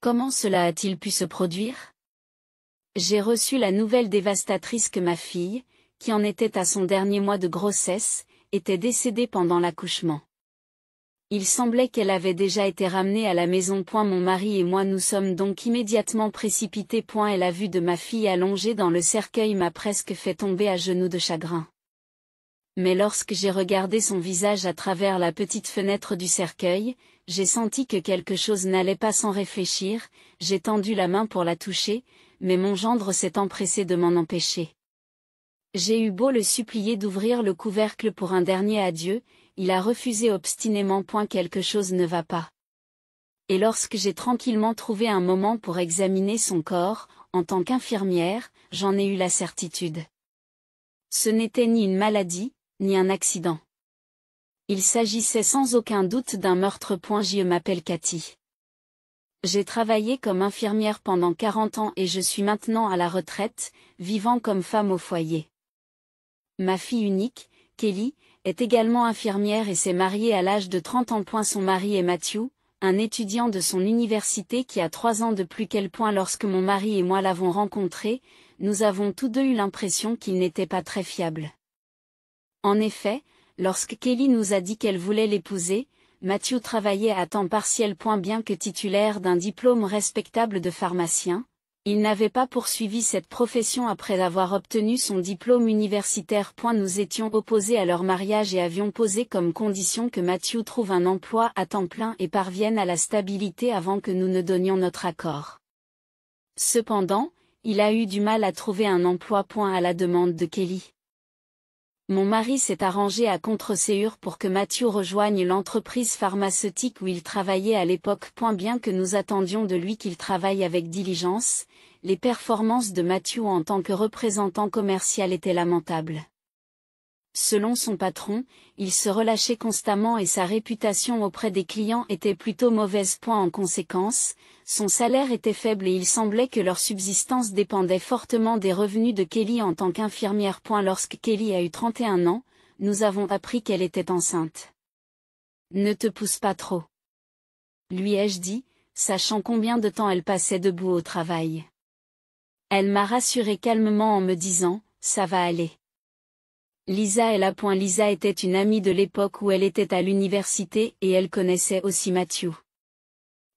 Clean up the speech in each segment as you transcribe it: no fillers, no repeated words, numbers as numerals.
Comment cela a-t-il pu se produire? J'ai reçu la nouvelle dévastatrice que ma fille, qui en était à son dernier mois de grossesse, était décédée pendant l'accouchement. Il semblait qu'elle avait déjà été ramenée à la maison. Mon mari et moi nous sommes donc immédiatement précipités. Et la vue de ma fille allongée dans le cercueil m'a presque fait tomber à genoux de chagrin. Mais lorsque j'ai regardé son visage à travers la petite fenêtre du cercueil, j'ai senti que quelque chose n'allait pas. Sans réfléchir, j'ai tendu la main pour la toucher, mais mon gendre s'est empressé de m'en empêcher. J'ai eu beau le supplier d'ouvrir le couvercle pour un dernier adieu, il a refusé obstinément. Quelque chose ne va pas. Et lorsque j'ai tranquillement trouvé un moment pour examiner son corps, en tant qu'infirmière, j'en ai eu la certitude. Ce n'était ni une maladie, ni un accident. Il s'agissait sans aucun doute d'un meurtre. Je m'appelle Cathy. J'ai travaillé comme infirmière pendant 40 ans et je suis maintenant à la retraite, vivant comme femme au foyer. Ma fille unique, Kelly, est également infirmière et s'est mariée à l'âge de 30 ans. Son mari est Matthew, un étudiant de son université qui a 3 ans de plus qu'elle. Lorsque mon mari et moi l'avons rencontré, nous avons tous deux eu l'impression qu'il n'était pas très fiable. En effet, lorsque Kelly nous a dit qu'elle voulait l'épouser, Matthew travaillait à temps partiel. Bien que titulaire d'un diplôme respectable de pharmacien, il n'avait pas poursuivi cette profession après avoir obtenu son diplôme universitaire. Nous étions opposés à leur mariage et avions posé comme condition que Matthew trouve un emploi à temps plein et parvienne à la stabilité avant que nous ne donnions notre accord. Cependant, il a eu du mal à trouver un emploi. À la demande de Kelly. Mon mari s'est arrangé à contre-séure pour que Matthew rejoigne l'entreprise pharmaceutique où il travaillait à l'époque. Bien que nous attendions de lui qu'il travaille avec diligence, les performances de Matthew en tant que représentant commercial étaient lamentables. Selon son patron, il se relâchait constamment et sa réputation auprès des clients était plutôt mauvaise. En conséquence, son salaire était faible et il semblait que leur subsistance dépendait fortement des revenus de Kelly en tant qu'infirmière. Lorsque Kelly a eu 31 ans, nous avons appris qu'elle était enceinte. Ne te pousse pas trop, lui ai-je dit, sachant combien de temps elle passait debout au travail. Elle m'a rassuré calmement en me disant, ça va aller. Lisa est là. Lisa était une amie de l'époque où elle était à l'université et elle connaissait aussi Matthew.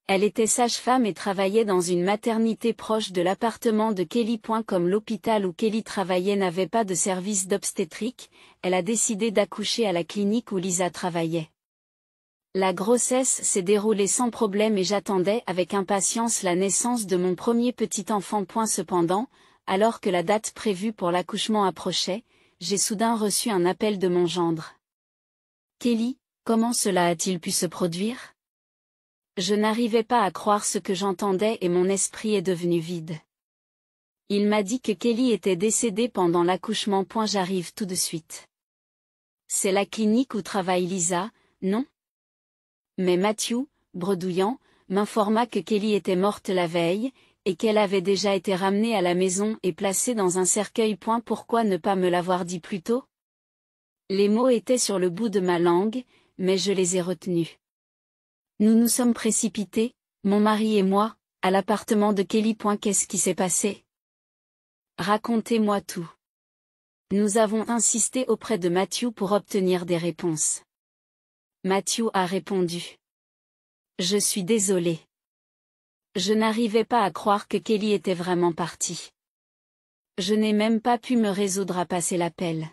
Elle était sage-femme et travaillait dans une maternité proche de l'appartement de Kelly. Comme l'hôpital où Kelly travaillait n'avait pas de service d'obstétrique, elle a décidé d'accoucher à la clinique où Lisa travaillait. La grossesse s'est déroulée sans problème et j'attendais avec impatience la naissance de mon premier petit enfant. Cependant, alors que la date prévue pour l'accouchement approchait, j'ai soudain reçu un appel de mon gendre. Kelly, comment cela a-t-il pu se produire? Je n'arrivais pas à croire ce que j'entendais et mon esprit est devenu vide. Il m'a dit que Kelly était décédée pendant l'accouchement. J'arrive tout de suite. C'est la clinique où travaille Lisa, non? Mais Matthew, bredouillant, m'informa que Kelly était morte la veille, et qu'elle avait déjà été ramenée à la maison et placée dans un cercueil. Pourquoi ne pas me l'avoir dit plus tôt? Les mots étaient sur le bout de ma langue, mais je les ai retenus. Nous nous sommes précipités, mon mari et moi, à l'appartement de Kelly. Qu'est-ce qui s'est passé? Racontez-moi tout. Nous avons insisté auprès de Matthew pour obtenir des réponses. Matthew a répondu. Je suis désolé. Je n'arrivais pas à croire que Kelly était vraiment partie. Je n'ai même pas pu me résoudre à passer l'appel.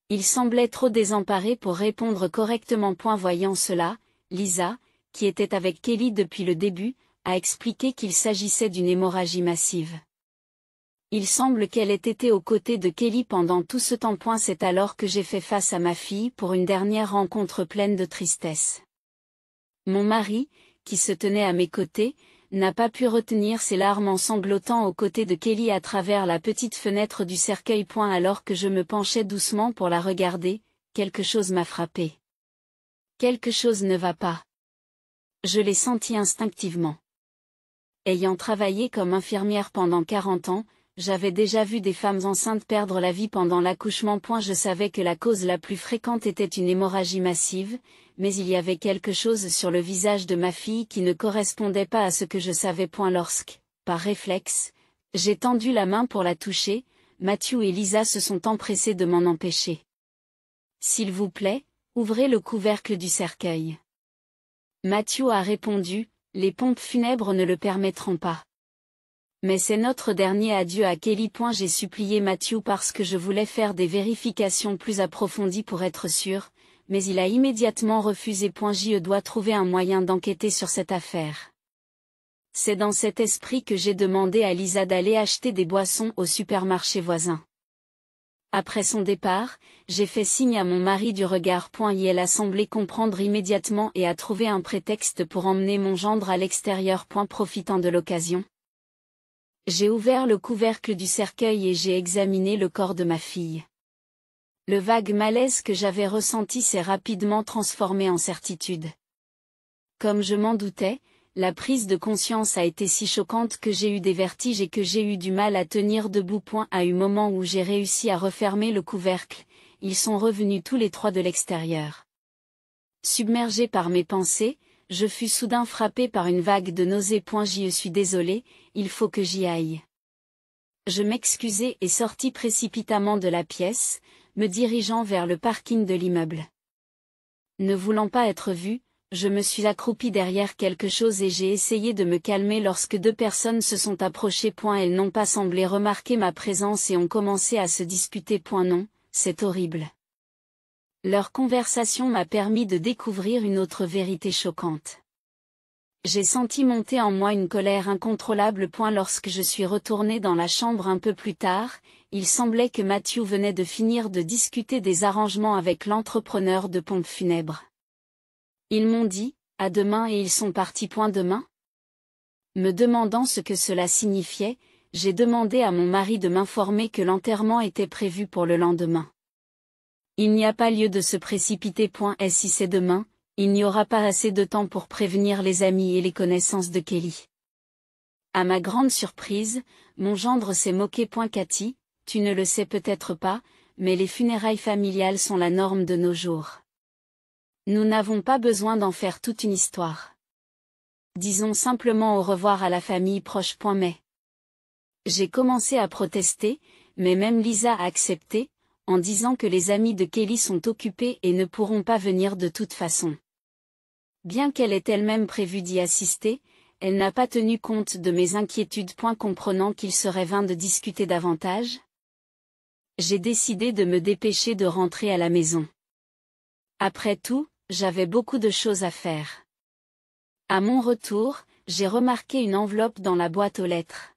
Il semblait trop désemparé pour répondre correctement. Voyant cela, Lisa, qui était avec Kelly depuis le début, a expliqué qu'il s'agissait d'une hémorragie massive. Il semble qu'elle ait été aux côtés de Kelly pendant tout ce temps. C'est alors que j'ai fait face à ma fille pour une dernière rencontre pleine de tristesse. Mon mari, qui se tenait à mes côtés, n'a pas pu retenir ses larmes en sanglotant aux côtés de Kelly à travers la petite fenêtre du cercueil. Alors que je me penchais doucement pour la regarder, quelque chose m'a frappé. Quelque chose ne va pas. Je l'ai senti instinctivement. Ayant travaillé comme infirmière pendant 40 ans, j'avais déjà vu des femmes enceintes perdre la vie pendant l'accouchement. Je savais que la cause la plus fréquente était une hémorragie massive, mais il y avait quelque chose sur le visage de ma fille qui ne correspondait pas à ce que je savais. Lorsque, par réflexe, j'ai tendu la main pour la toucher, Matthew et Lisa se sont empressés de m'en empêcher. S'il vous plaît, ouvrez le couvercle du cercueil. Matthew a répondu, les pompes funèbres ne le permettront pas. Mais c'est notre dernier adieu à Kelly. J'ai supplié Matthew parce que je voulais faire des vérifications plus approfondies pour être sûr, mais il a immédiatement refusé. Je dois trouver un moyen d'enquêter sur cette affaire. C'est dans cet esprit que j'ai demandé à Lisa d'aller acheter des boissons au supermarché voisin. Après son départ, j'ai fait signe à mon mari du regard. Et elle a semblé comprendre immédiatement et a trouvé un prétexte pour emmener mon gendre à l'extérieur. Profitant de l'occasion, j'ai ouvert le couvercle du cercueil et j'ai examiné le corps de ma fille. Le vague malaise que j'avais ressenti s'est rapidement transformé en certitude. Comme je m'en doutais, la prise de conscience a été si choquante que j'ai eu des vertiges et que j'ai eu du mal à tenir debout. À un moment où j'ai réussi à refermer le couvercle, ils sont revenus tous les trois de l'extérieur. Submergé par mes pensées, je fus soudain frappé par une vague de nausées. Je suis désolé, il faut que j'y aille. Je m'excusai et sortis précipitamment de la pièce, me dirigeant vers le parking de l'immeuble. Ne voulant pas être vu, je me suis accroupi derrière quelque chose et j'ai essayé de me calmer lorsque deux personnes se sont approchées. Elles n'ont pas semblé remarquer ma présence et ont commencé à se disputer. Non, c'est horrible. Leur conversation m'a permis de découvrir une autre vérité choquante. J'ai senti monter en moi une colère incontrôlable. Lorsque je suis retourné dans la chambre un peu plus tard, il semblait que Matthew venait de finir de discuter des arrangements avec l'entrepreneur de pompes funèbres. Ils m'ont dit, à demain, et ils sont partis. Demain ? Me demandant ce que cela signifiait, j'ai demandé à mon mari de m'informer que l'enterrement était prévu pour le lendemain. Il n'y a pas lieu de se précipiter. Et si c'est demain, il n'y aura pas assez de temps pour prévenir les amis et les connaissances de Kelly. À ma grande surprise, mon gendre s'est moqué. Cathy, tu ne le sais peut-être pas, mais les funérailles familiales sont la norme de nos jours. Nous n'avons pas besoin d'en faire toute une histoire. Disons simplement au revoir à la famille proche. Mais j'ai commencé à protester, mais même Lisa a accepté, en disant que les amis de Kelly sont occupés et ne pourront pas venir de toute façon. Bien qu'elle ait elle-même prévu d'y assister, elle n'a pas tenu compte de mes inquiétudes. Comprenant qu'il serait vain de discuter davantage, j'ai décidé de me dépêcher de rentrer à la maison. Après tout, j'avais beaucoup de choses à faire. À mon retour, j'ai remarqué une enveloppe dans la boîte aux lettres.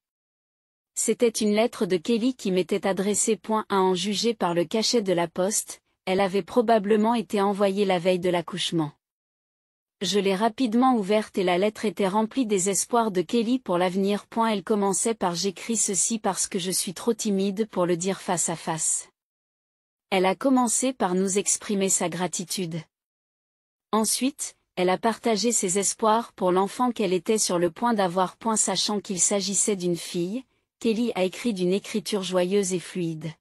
C'était une lettre de Kelly qui m'était adressée. À en juger par le cachet de la poste, elle avait probablement été envoyée la veille de l'accouchement. Je l'ai rapidement ouverte et la lettre était remplie des espoirs de Kelly pour l'avenir. Elle commençait par j'écris ceci parce que je suis trop timide pour le dire face à face. Elle a commencé par nous exprimer sa gratitude. Ensuite, elle a partagé ses espoirs pour l'enfant qu'elle était sur le point d'avoir. Sachant qu'il s'agissait d'une fille, Kelly a écrit d'une écriture joyeuse et fluide.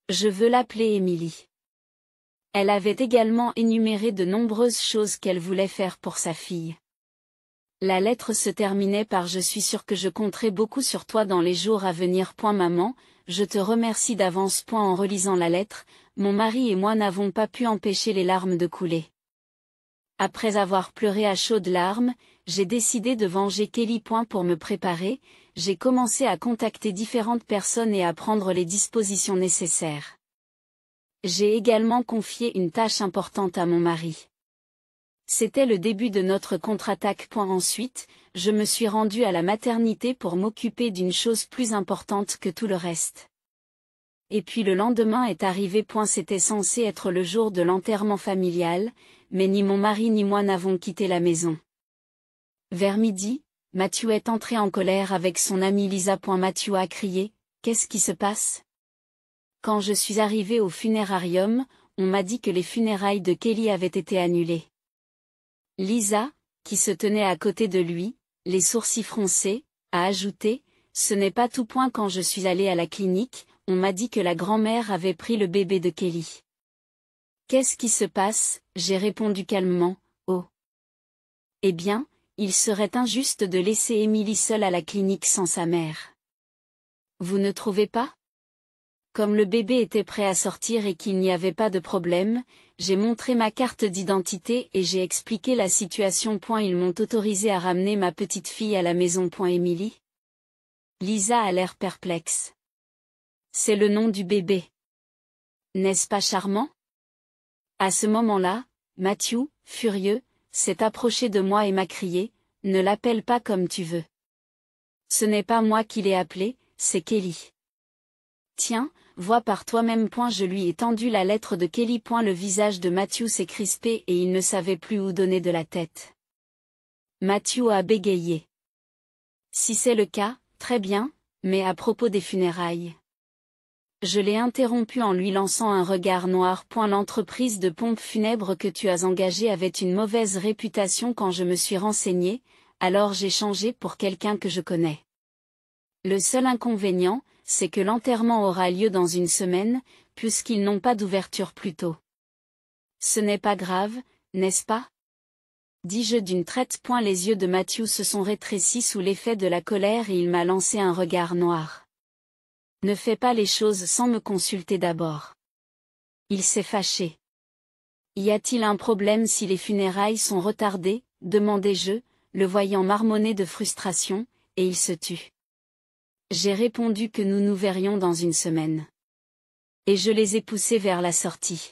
Je veux l'appeler Emily. Elle avait également énuméré de nombreuses choses qu'elle voulait faire pour sa fille. La lettre se terminait par je suis sûre que je compterai beaucoup sur toi dans les jours à venir. Maman, je te remercie d'avance. En relisant la lettre, mon mari et moi n'avons pas pu empêcher les larmes de couler. Après avoir pleuré à chaudes larmes, j'ai décidé de venger Kelly. Pour me préparer, j'ai commencé à contacter différentes personnes et à prendre les dispositions nécessaires. J'ai également confié une tâche importante à mon mari. C'était le début de notre contre-attaque. Ensuite, je me suis rendue à la maternité pour m'occuper d'une chose plus importante que tout le reste. Et puis le lendemain est arrivé. C'était censé être le jour de l'enterrement familial, mais ni mon mari ni moi n'avons quitté la maison. Vers midi, Matthew est entré en colère avec son amie Lisa. Matthew a crié « Qu'est-ce qui se passe ?» Quand je suis arrivé au funérarium, on m'a dit que les funérailles de Kelly avaient été annulées. Lisa, qui se tenait à côté de lui, les sourcils froncés, a ajouté ce n'est pas tout. Quand je suis allée à la clinique, on m'a dit que la grand-mère avait pris le bébé de Kelly. Qu'est-ce qui se passe? J'ai répondu calmement, oh. Eh bien, il serait injuste de laisser Emily seule à la clinique sans sa mère. Vous ne trouvez pas? Comme le bébé était prêt à sortir et qu'il n'y avait pas de problème, j'ai montré ma carte d'identité et j'ai expliqué la situation. Ils m'ont autorisé à ramener ma petite fille à la maison. Emily. Lisa a l'air perplexe. C'est le nom du bébé. N'est-ce pas charmant? À ce moment-là, Matthew, furieux, s'est approché de moi et m'a crié, « Ne l'appelle pas comme tu veux. Ce n'est pas moi qui l'ai appelé, c'est Kelly. Tiens, vois par toi-même. » Je lui ai tendu la lettre de Kelly. Le visage de Matthew s'est crispé et il ne savait plus où donner de la tête. Matthew a bégayé. Si c'est le cas, très bien, mais à propos des funérailles. Je l'ai interrompu en lui lançant un regard noir. L'entreprise de pompes funèbres que tu as engagée avait une mauvaise réputation quand je me suis renseigné, alors j'ai changé pour quelqu'un que je connais. Le seul inconvénient, c'est que l'enterrement aura lieu dans une semaine, puisqu'ils n'ont pas d'ouverture plus tôt. Ce n'est pas grave, n'est-ce pas? Dis-je d'une traite. Les yeux de Matthew se sont rétrécis sous l'effet de la colère et il m'a lancé un regard noir. Ne fais pas les choses sans me consulter d'abord. Il s'est fâché. Y a-t-il un problème si les funérailles sont retardées? Demandai-je, le voyant marmonner de frustration, et il se tut. J'ai répondu que nous nous verrions dans une semaine. Et je les ai poussés vers la sortie.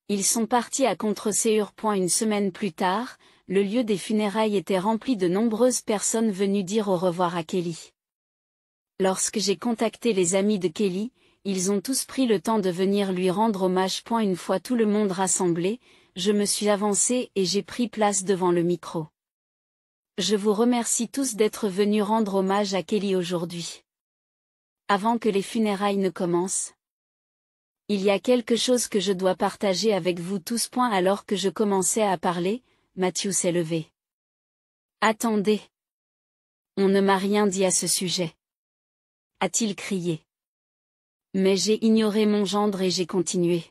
Ils sont partis à contre-séur. Une semaine plus tard, le lieu des funérailles était rempli de nombreuses personnes venues dire au revoir à Kelly. Lorsque j'ai contacté les amis de Kelly, ils ont tous pris le temps de venir lui rendre hommage. Une fois tout le monde rassemblé, je me suis avancée et j'ai pris place devant le micro. Je vous remercie tous d'être venus rendre hommage à Kelly aujourd'hui. Avant que les funérailles ne commencent, il y a quelque chose que je dois partager avec vous tous. Alors que je commençais à parler, Matthew s'est levé. Attendez. On ne m'a rien dit à ce sujet. A-t-il crié. Mais j'ai ignoré mon gendre et j'ai continué.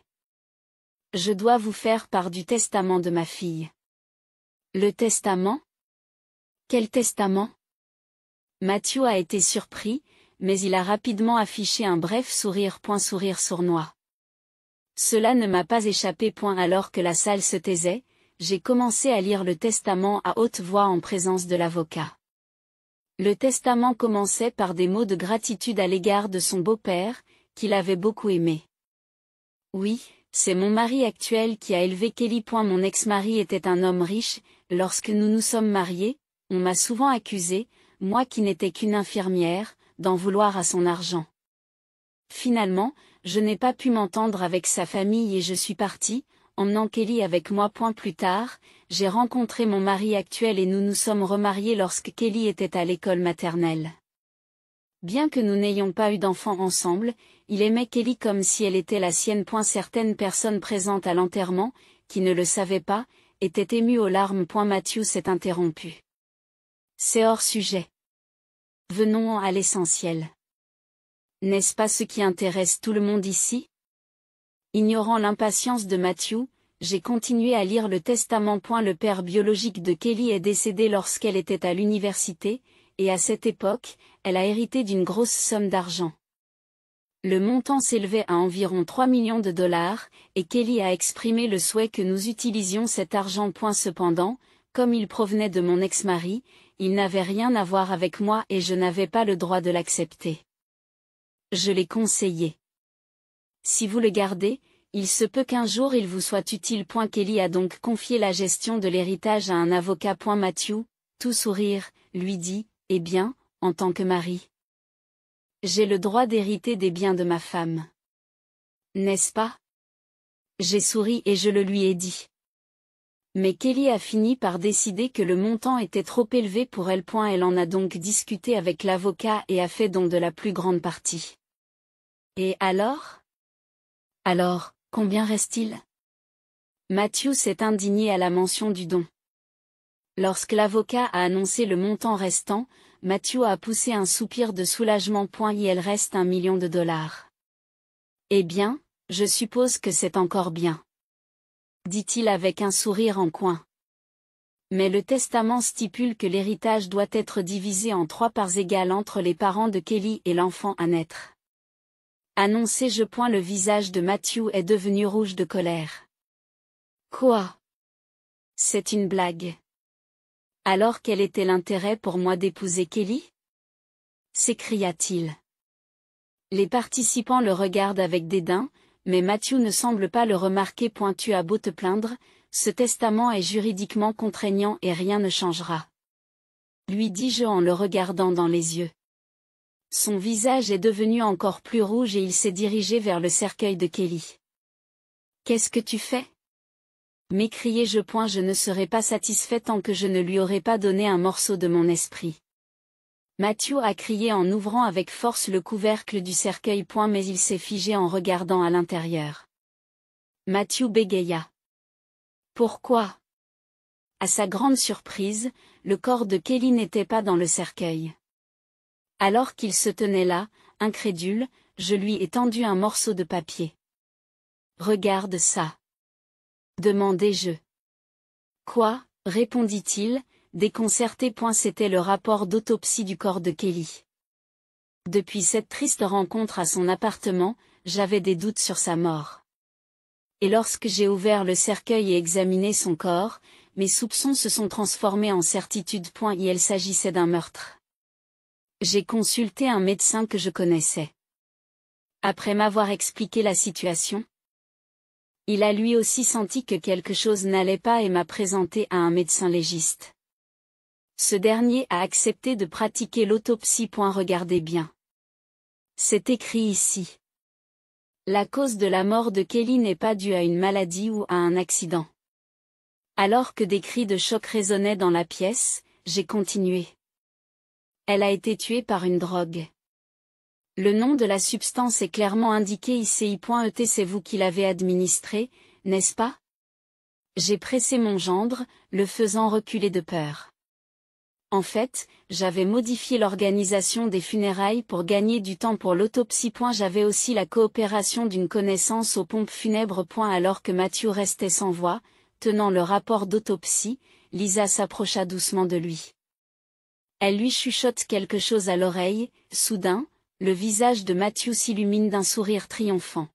Je dois vous faire part du testament de ma fille. Le testament? Quel testament? Matthew a été surpris, mais il a rapidement affiché un bref sourire. Sourire sournois. Cela ne m'a pas échappé. Alors que la salle se taisait, j'ai commencé à lire le testament à haute voix en présence de l'avocat. Le testament commençait par des mots de gratitude à l'égard de son beau-père, qu'il avait beaucoup aimé. Oui, c'est mon mari actuel qui a élevé Kelly. Mon ex-mari était un homme riche. Lorsque nous nous sommes mariés, on m'a souvent accusé, moi qui n'étais qu'une infirmière, d'en vouloir à son argent. Finalement, je n'ai pas pu m'entendre avec sa famille et je suis partie, emmenant Kelly avec moi. Plus tard, j'ai rencontré mon mari actuel et nous nous sommes remariés lorsque Kelly était à l'école maternelle. Bien que nous n'ayons pas eu d'enfants ensemble, il aimait Kelly comme si elle était la sienne. Certaines personnes présentes à l'enterrement, qui ne le savaient pas, étaient émues aux larmes. Matthew s'est interrompu. C'est hors sujet. Venons à l'essentiel. N'est-ce pas ce qui intéresse tout le monde ici? Ignorant l'impatience de Matthew, j'ai continué à lire le testament. Le père biologique de Kelly est décédé lorsqu'elle était à l'université, et à cette époque, elle a hérité d'une grosse somme d'argent. Le montant s'élevait à environ 3 millions de dollars, et Kelly a exprimé le souhait que nous utilisions cet argent. Cependant, comme il provenait de mon ex-mari, il n'avait rien à voir avec moi et je n'avais pas le droit de l'accepter. Je l'ai conseillé. Si vous le gardez, il se peut qu'un jour il vous soit utile. Kelly a donc confié la gestion de l'héritage à un avocat. Matthew, tout sourire, lui dit, eh bien, en tant que mari, j'ai le droit d'hériter des biens de ma femme. N'est-ce pas? J'ai souri et je le lui ai dit. Mais Kelly a fini par décider que le montant était trop élevé pour elle. Elle en a donc discuté avec l'avocat et a fait don de la plus grande partie. Et alors? Alors, combien reste-t-il? Matthew s'est indigné à la mention du don. Lorsque l'avocat a annoncé le montant restant, Matthew a poussé un soupir de soulagement. Il reste $1 million. Eh bien, je suppose que c'est encore bien, dit-il avec un sourire en coin. Mais le testament stipule que l'héritage doit être divisé en 3 parts égales entre les parents de Kelly et l'enfant à naître. Annoncé. Le visage de Matthew est devenu rouge de colère. Quoi? C'est une blague. Alors quel était l'intérêt pour moi d'épouser Kelly? S'écria-t-il. Les participants le regardent avec dédain, mais Matthew ne semble pas le remarquer. Tu as beau te plaindre, ce testament est juridiquement contraignant et rien ne changera, lui dis-je en le regardant dans les yeux. Son visage est devenu encore plus rouge et il s'est dirigé vers le cercueil de Kelly. Qu'est-ce que tu fais? M'écriai-je. Je ne serai pas satisfait tant que je ne lui aurai pas donné un morceau de mon esprit. Matthew a crié en ouvrant avec force le couvercle du cercueil. Mais il s'est figé en regardant à l'intérieur. Matthew bégaya. Pourquoi? À sa grande surprise, le corps de Kelly n'était pas dans le cercueil. Alors qu'il se tenait là, incrédule, je lui ai tendu un morceau de papier. Regarde ça, demandai-je. Quoi? Répondit-il, déconcerté. C'était le rapport d'autopsie du corps de Kelly. Depuis cette triste rencontre à son appartement, j'avais des doutes sur sa mort. Et lorsque j'ai ouvert le cercueil et examiné son corps, mes soupçons se sont transformés en certitude. Il s'agissait d'un meurtre. J'ai consulté un médecin que je connaissais. Après m'avoir expliqué la situation, il a lui aussi senti que quelque chose n'allait pas et m'a présenté à un médecin légiste. Ce dernier a accepté de pratiquer l'autopsie. Regardez bien. C'est écrit ici. La cause de la mort de Kelly n'est pas due à une maladie ou à un accident. Alors que des cris de choc résonnaient dans la pièce, j'ai continué. Elle a été tuée par une drogue. Le nom de la substance est clairement indiqué ici. C'est vous qui l'avez administré, n'est-ce pas? J'ai pressé mon gendre, le faisant reculer de peur. En fait, j'avais modifié l'organisation des funérailles pour gagner du temps pour l'autopsie. J'avais aussi la coopération d'une connaissance aux pompes funèbres. Alors que Matthew restait sans voix, tenant le rapport d'autopsie, Lisa s'approcha doucement de lui. Elle lui chuchote quelque chose à l'oreille. Soudain, le visage de Matthew s'illumine d'un sourire triomphant.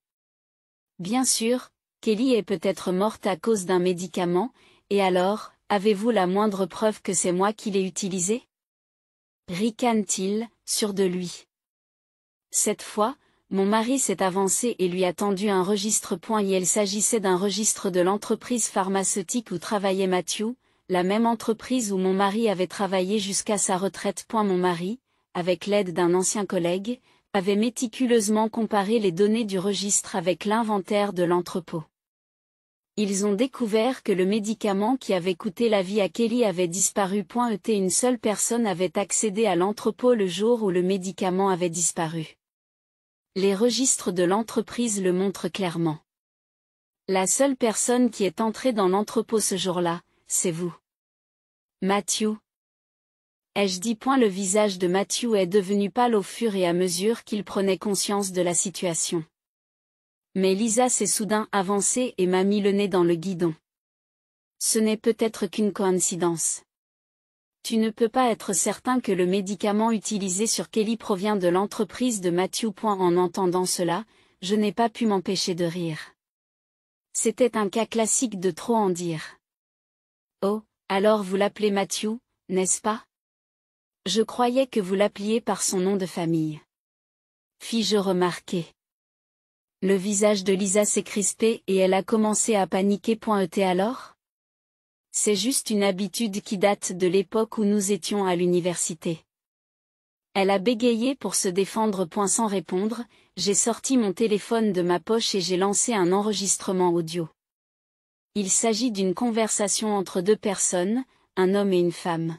Bien sûr, Kelly est peut-être morte à cause d'un médicament, et alors, avez-vous la moindre preuve que c'est moi qui l'ai utilisé? Ricane-t-il, sûr de lui. Cette fois, mon mari s'est avancé et lui a tendu un registre. Il s'agissait d'un registre de l'entreprise pharmaceutique où travaillait Matthew, la même entreprise où mon mari avait travaillé jusqu'à sa retraite. Mon mari, avec l'aide d'un ancien collègue, avait méticuleusement comparé les données du registre avec l'inventaire de l'entrepôt. Ils ont découvert que le médicament qui avait coûté la vie à Kelly avait disparu. Une seule personne avait accédé à l'entrepôt le jour où le médicament avait disparu. Les registres de l'entreprise le montrent clairement. La seule personne qui est entrée dans l'entrepôt ce jour-là, c'est vous. Matthew. Ai-je dit? Le visage de Matthew est devenu pâle au fur et à mesure qu'il prenait conscience de la situation. Mais Lisa s'est soudain avancée et m'a mis le nez dans le guidon. Ce n'est peut-être qu'une coïncidence. Tu ne peux pas être certain que le médicament utilisé sur Kelly provient de l'entreprise de Matthew. En entendant cela, je n'ai pas pu m'empêcher de rire. C'était un cas classique de trop en dire. Oh, alors vous l'appelez Matthew, n'est-ce pas? Je croyais que vous l'appeliez par son nom de famille. Fis-je remarquer. Le visage de Lisa s'est crispé et elle a commencé à paniquer. Alors? C'est juste une habitude qui date de l'époque où nous étions à l'université. Elle a bégayé pour se défendre. Sans répondre, j'ai sorti mon téléphone de ma poche et j'ai lancé un enregistrement audio. Il s'agit d'une conversation entre deux personnes, un homme et une femme.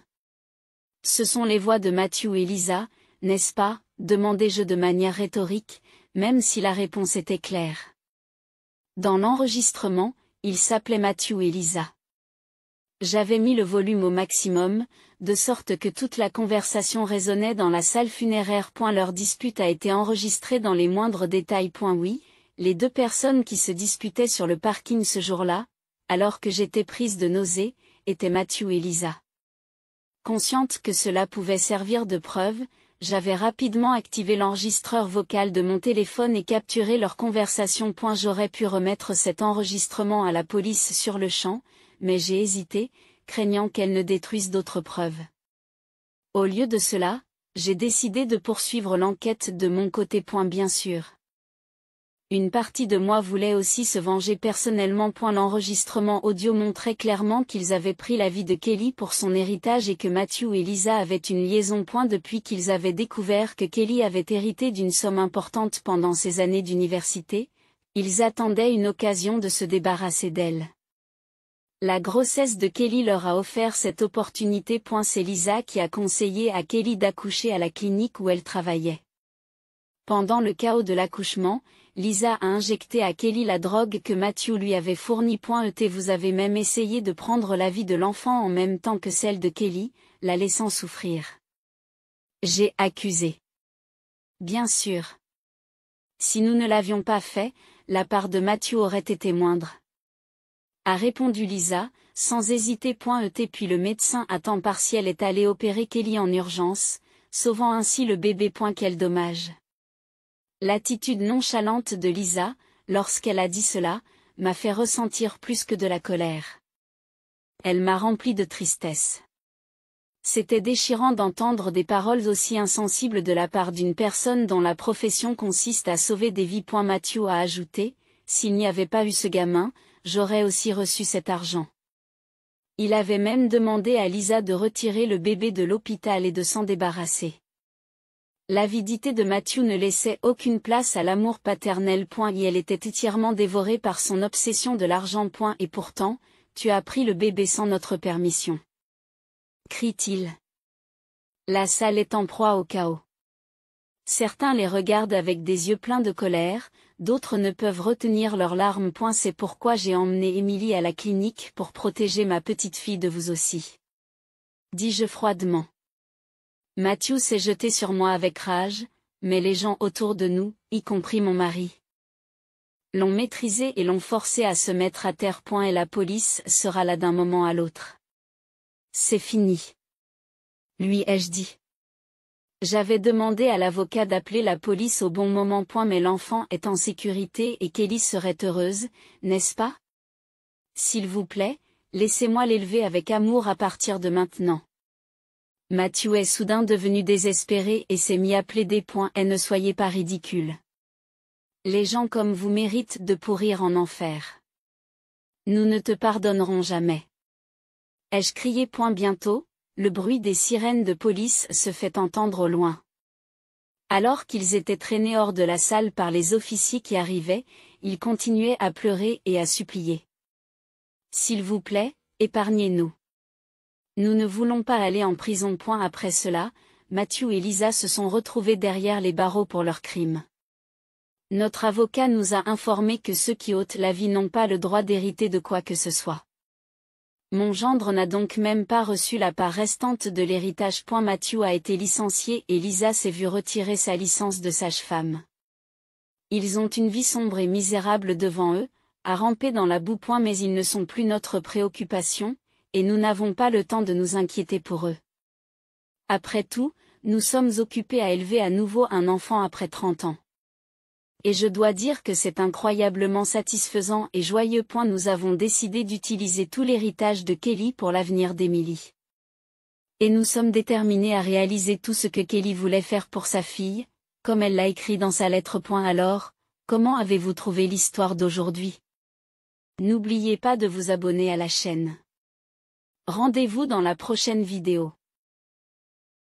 Ce sont les voix de Matthew et Lisa, n'est-ce pas? Demandai-je de manière rhétorique, même si la réponse était claire. Dans l'enregistrement, ils s'appelaient Matthew et Lisa. J'avais mis le volume au maximum, de sorte que toute la conversation résonnait dans la salle funéraire. Leur dispute a été enregistrée dans les moindres détails. Oui, les deux personnes qui se disputaient sur le parking ce jour-là, alors que j'étais prise de nausées, étaient Matthew et Lisa. Consciente que cela pouvait servir de preuve, j'avais rapidement activé l'enregistreur vocal de mon téléphone et capturé leur conversation. J'aurais pu remettre cet enregistrement à la police sur le champ, mais j'ai hésité, craignant qu'elle ne détruise d'autres preuves. Au lieu de cela, j'ai décidé de poursuivre l'enquête de mon côté. Bien sûr. Une partie de moi voulait aussi se venger personnellement. L'enregistrement audio montrait clairement qu'ils avaient pris la vie de Kelly pour son héritage et que Matthew et Lisa avaient une liaison. Depuis qu'ils avaient découvert que Kelly avait hérité d'une somme importante pendant ses années d'université, ils attendaient une occasion de se débarrasser d'elle. La grossesse de Kelly leur a offert cette opportunité. C'est Lisa qui a conseillé à Kelly d'accoucher à la clinique où elle travaillait. Pendant le chaos de l'accouchement, Lisa a injecté à Kelly la drogue que Matthew lui avait fournie. Vous avez même essayé de prendre la vie de l'enfant en même temps que celle de Kelly, la laissant souffrir. J'ai accusé. Bien sûr. Si nous ne l'avions pas fait, la part de Matthew aurait été moindre. A répondu Lisa, sans hésiter. Puis le médecin à temps partiel est allé opérer Kelly en urgence, sauvant ainsi le bébé. Quel dommage. L'attitude nonchalante de Lisa, lorsqu'elle a dit cela, m'a fait ressentir plus que de la colère. Elle m'a rempli de tristesse. C'était déchirant d'entendre des paroles aussi insensibles de la part d'une personne dont la profession consiste à sauver des vies. Matthew a ajouté, s'il n'y avait pas eu ce gamin, j'aurais aussi reçu cet argent. Il avait même demandé à Lisa de retirer le bébé de l'hôpital et de s'en débarrasser. L'avidité de Matthew ne laissait aucune place à l'amour paternel. Et elle était entièrement dévorée par son obsession de l'argent. Et pourtant, tu as pris le bébé sans notre permission. Crie-t-il. La salle est en proie au chaos. Certains les regardent avec des yeux pleins de colère, d'autres ne peuvent retenir leurs larmes. C'est pourquoi j'ai emmené Emily à la clinique pour protéger ma petite fille de vous aussi. Dis-je froidement. Matthew s'est jeté sur moi avec rage, mais les gens autour de nous, y compris mon mari, l'ont maîtrisé et l'ont forcé à se mettre à terre. Et la police sera là d'un moment à l'autre. C'est fini. Lui ai-je dit. J'avais demandé à l'avocat d'appeler la police au bon moment. Mais l'enfant est en sécurité et Kelly serait heureuse, n'est-ce pas? S'il vous plaît, laissez-moi l'élever avec amour à partir de maintenant. Matthew est soudain devenu désespéré et s'est mis à plaider. Et ne soyez pas ridicule. Les gens comme vous méritent de pourrir en enfer. Nous ne te pardonnerons jamais. Ai-je crié. Bientôt, le bruit des sirènes de police se fait entendre au loin. Alors qu'ils étaient traînés hors de la salle par les officiers qui arrivaient, ils continuaient à pleurer et à supplier. S'il vous plaît, épargnez-nous. Nous ne voulons pas aller en prison. Après cela, Matthew et Lisa se sont retrouvés derrière les barreaux pour leurs crimes. Notre avocat nous a informé que ceux qui ôtent la vie n'ont pas le droit d'hériter de quoi que ce soit. Mon gendre n'a donc même pas reçu la part restante de l'héritage. Matthew a été licencié et Lisa s'est vue retirer sa licence de sage-femme. Ils ont une vie sombre et misérable devant eux, à ramper dans la boue. Mais ils ne sont plus notre préoccupation, et nous n'avons pas le temps de nous inquiéter pour eux. Après tout, nous sommes occupés à élever à nouveau un enfant après 30 ans. Et je dois dire que c'est incroyablement satisfaisant et joyeux. Nous avons décidé d'utiliser tout l'héritage de Kelly pour l'avenir d'Emily. Et nous sommes déterminés à réaliser tout ce que Kelly voulait faire pour sa fille, comme elle l'a écrit dans sa lettre. Alors, comment avez-vous trouvé l'histoire d'aujourd'hui? N'oubliez pas de vous abonner à la chaîne. Rendez-vous dans la prochaine vidéo.